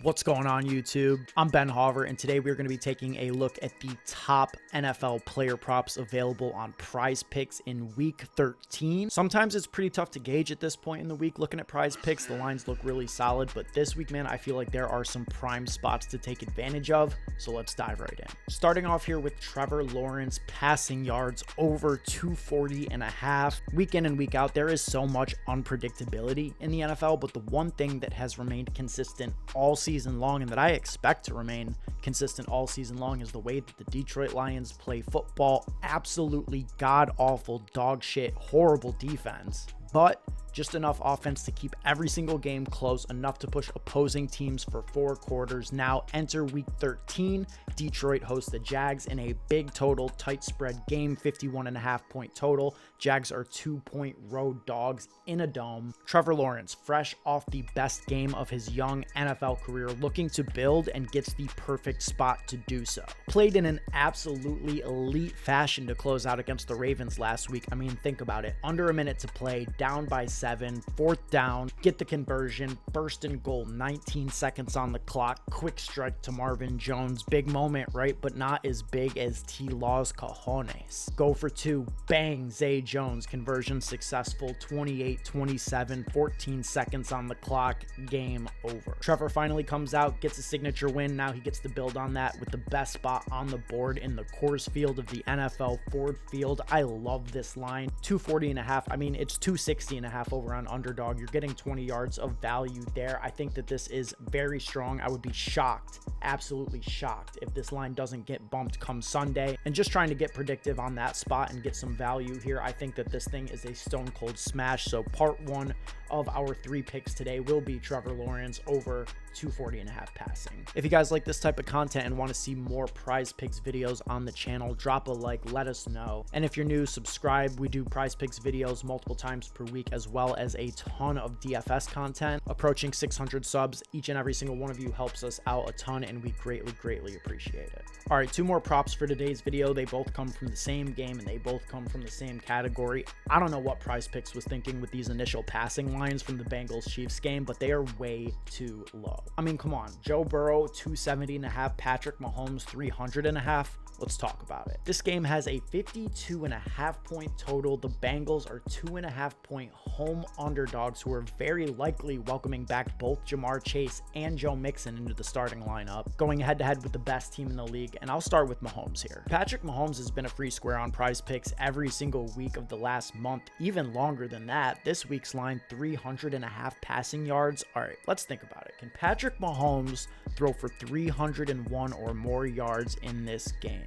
What's going on, YouTube? I'm Ben Hauver, and today we're going to be taking a look at the top NFL player props available on Prizepicks in Week 13. Sometimes it's pretty tough to gauge at this point in the week looking at Prizepicks. The lines look really solid, but this week, man, I feel like there are some prime spots to take advantage of, so let's dive right in. Starting off here with Trevor Lawrence passing yards over 240.5. Week in and week out, there is so much unpredictability in the NFL, but the one thing that has remained consistent all season long and that I expect to remain consistent all season long is the way that the Detroit Lions play football. Absolutely god-awful, dog shit, horrible defense, but just enough offense to keep every single game close, enough to push opposing teams for 4 quarters. Now enter week 13. Detroit hosts the Jags in a big total, tight spread game, 51.5 point total. Jags are 2-point road dogs in a dome. Trevor Lawrence, fresh off the best game of his young NFL career, looking to build and gets the perfect spot to do so. Played in an absolutely elite fashion to close out against the Ravens last week. I mean, think about it. Under a minute to play, down by 7, 4th down, get the conversion, first and goal, 19 seconds on the clock, quick strike to Marvin Jones, big moment, right? But not as big as T-Law's cojones. Go for 2, bang, Zay Jones, conversion successful, 28-27, 14 seconds on the clock, game over. Trevor finally comes out, gets a signature win. Now he gets to build on that with the best spot on the board in the Coors Field of the NFL, Ford Field. I love this line, 240.5. I mean, it's 260.5 over on Underdog. You're getting 20 yards of value there. I think that this is very strong. I would be shocked, absolutely shocked, if this line doesn't get bumped come Sunday. And just trying to get predictive on that spot and get some value here, I think that this thing is a stone cold smash. So part 1 of our 3 picks today will be Trevor Lawrence over 240.5 passing. If you guys like this type of content and want to see more Prizepicks videos on the channel, drop a like, let us know. And if you're new, subscribe. We do Prizepicks videos multiple times per week, as well as a ton of DFS content. Approaching 600 subs. Each and every single one of you helps us out a ton, and we greatly appreciate it. All right, 2 more props for today's video. They both come from the same game and they both come from the same category. I don't know what Prizepicks was thinking with these initial passing lines from the Bengals-Chiefs game, but they are way too low. I mean, come on. Joe Burrow, 270.5. Patrick Mahomes, 300.5. Let's talk about it. This game has a 52.5 point total. The Bengals are 2.5 point home underdogs who are very likely welcoming back both Jamar Chase and Joe Mixon into the starting lineup, going head to head with the best team in the league. And I'll start with Mahomes here. Patrick Mahomes has been a free square on Prizepicks every single week of the last month, even longer than that. This week's line, 300.5 passing yards. All right, let's think about it. Can Patrick Mahomes throw for 301 or more yards in this game?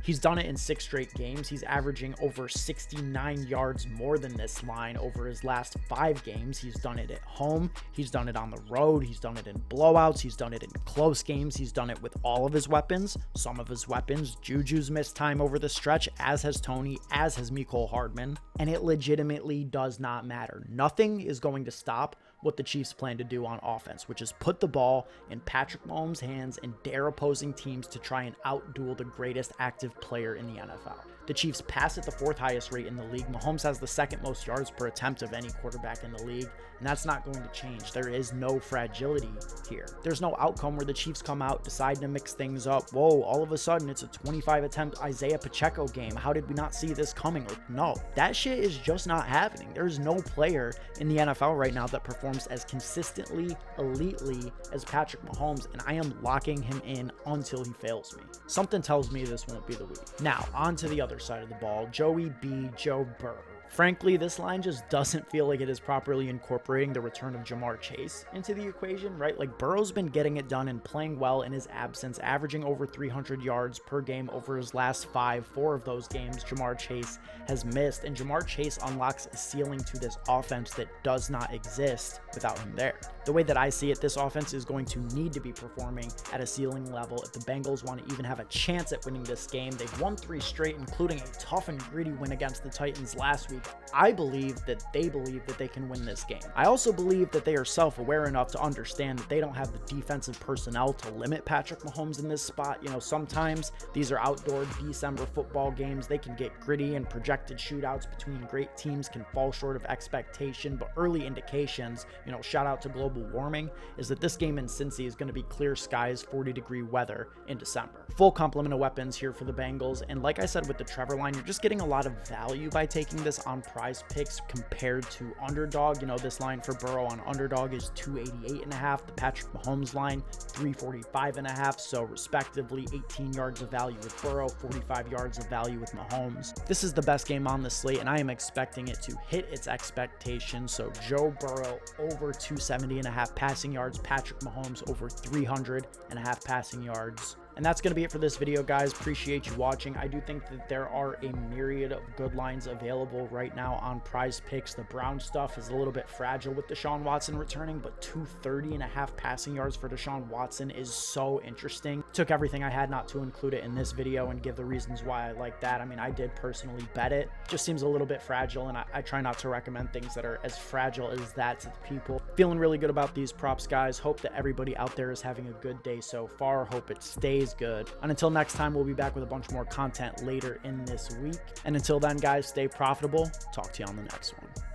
He's done it in 6 straight games. He's averaging over 69 yards more than this line over his last 5 games. He's done it at home. He's done it on the road. He's done it in blowouts. He's done it in close games. He's done it with all of his weapons. Some of his weapons. Juju's missed time over the stretch, as has Tony, as has Mecole Hardman. And it legitimately does not matter. Nothing is going to stop what the Chiefs plan to do on offense, which is put the ball in Patrick Mahomes' hands and dare opposing teams to try and outduel the greatest active player in the NFL. The Chiefs pass at the 4th highest rate in the league. Mahomes has the 2nd most yards per attempt of any quarterback in the league, and that's not going to change. There is no fragility here. There's no outcome where the Chiefs come out, decide to mix things up. Whoa, all of a sudden it's a 25 attempt Isaiah Pacheco game. How did we not see this coming? Like, no, that shit is just not happening. There's no player in the NFL right now that performs as consistently, elitely as Patrick Mahomes, and I am locking him in until he fails me. Something tells me this won't be the week. Now, on to the other side of the ball, Joey B. Joe Burrow. Frankly, this line just doesn't feel like it is properly incorporating the return of Jamar Chase into the equation, right? Like, Burrow's been getting it done and playing well in his absence, averaging over 300 yards per game over his last 5. 4 of those games Jamar Chase has missed, and Jamar Chase unlocks a ceiling to this offense that does not exist without him there. The way that I see it, this offense is going to need to be performing at a ceiling level if the Bengals want to even have a chance at winning this game. They've won 3 straight, including a tough and gritty win against the Titans last week. I believe that they can win this game. I also believe that they are self-aware enough to understand that they don't have the defensive personnel to limit Patrick Mahomes in this spot. You know, sometimes these are outdoor December football games. They can get gritty, and projected shootouts between great teams can fall short of expectation, but early indications, you know, shout out to Global global warming is that this game in Cincy is going to be clear skies, 40-degree weather in December. Full complement of weapons here for the Bengals, and like I said with the Trevor line, you're just getting a lot of value by taking this on Prizepicks compared to underdog. You know, this line for Burrow on underdog is 288.5. The Patrick Mahomes line, 345.5. So respectively, 18 yards of value with Burrow, 45 yards of value with Mahomes. This is the best game on the slate, and I am expecting it to hit its expectations. So Joe Burrow over 270.5 passing yards, Patrick Mahomes over 300.5 passing yards. And that's going to be it for this video, guys. Appreciate you watching. I do think that there are a myriad of good lines available right now on Prizepicks. The Brown stuff is a little bit fragile with Deshaun Watson returning, but 230.5 passing yards for Deshaun Watson is so interesting. Took everything I had not to include it in this video and give the reasons why I like that. I mean, I did personally bet it. Just seems a little bit fragile, and I try not to recommend things that are as fragile as that to the people. Feeling really good about these props, guys. Hope that everybody out there is having a good day so far. Hope it stays good. And until next time, we'll be back with a bunch more content later in this week. And until then, guys, stay profitable. Talk to you on the next one.